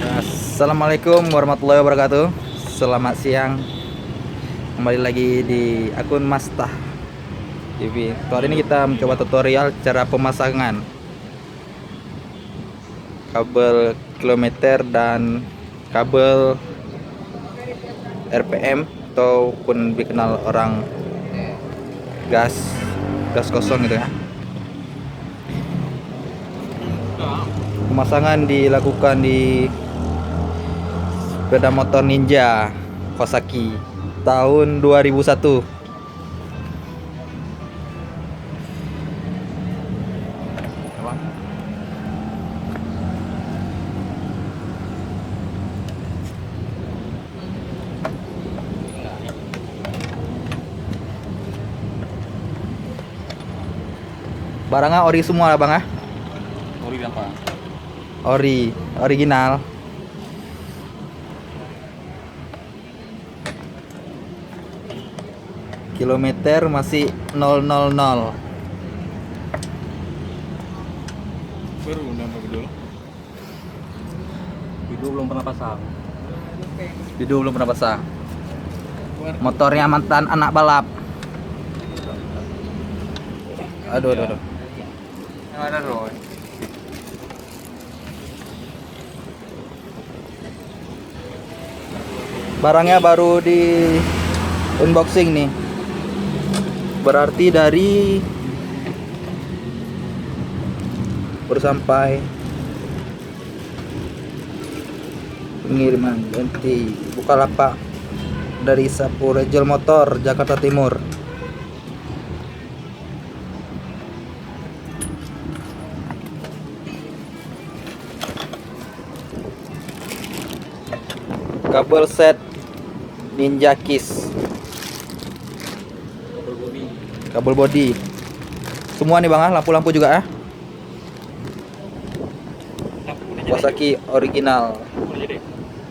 Assalamualaikum warahmatullahi wabarakatuh. Selamat siang. Kembali lagi di akun Mastah TV. Kali ini kita mencoba tutorial cara pemasangan kabel kilometer dan kabel RPM ataupun dikenal orang gas kosong gitu ya. Pemasangan dilakukan di sepeda motor Ninja Kawasaki tahun 2001. Barangnya ori semua lah bang ah. Ori apa? Original. Kilometer masih 000. Baru nama dulu. Video belum pernah pasang. Motornya mantan anak balap. Aduh. Yang ada Roy. Barangnya baru di unboxing nih. Berarti dari baru sampai pengiriman ganti Bukalapak dari Sapurejel Motor Jakarta Timur. Kabel set Ninja Kiss, kabel body semua nih bang ah, lampu-lampu juga ah. Kawasaki original,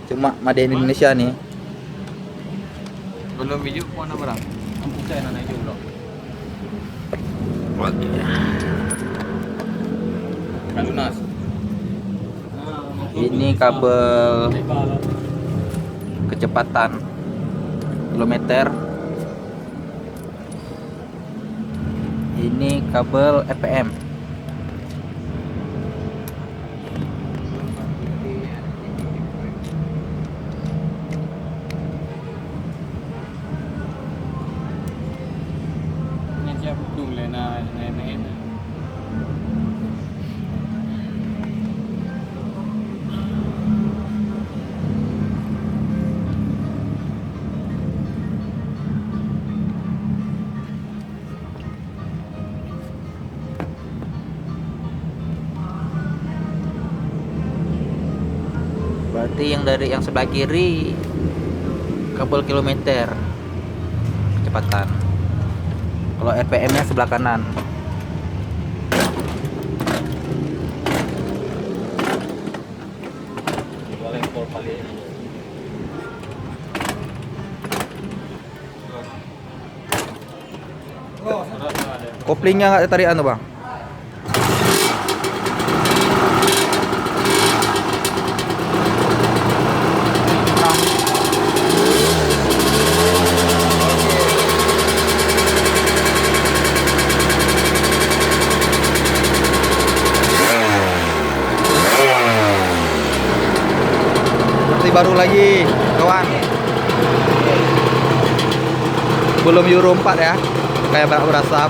cuma made in Indonesia nih. Belum video mana barang? Lampu saya naik dulu. Lunas. Ini kabel kecepatan kilometer, ini kabel RPM. Ini siap dulu lena. Berarti yang sebelah kiri kabel kilometer kecepatan. Kalau RPM-nya sebelah kanan. Koplingnya nggak tarik anu bang? Baru lagi kawan, belum Euro 4 ya, kayak berasap.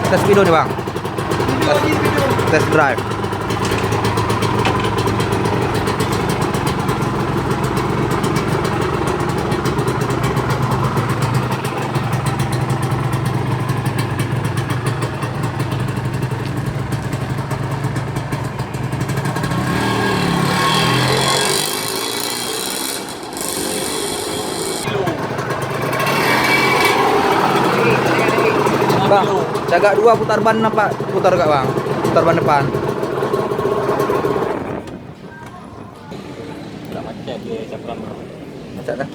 Tes video nih bang, tes drive. Bang, jaga dua putar ban apa? Putar gak bang? Putar ban depan. Macet dia capran. Macet kan?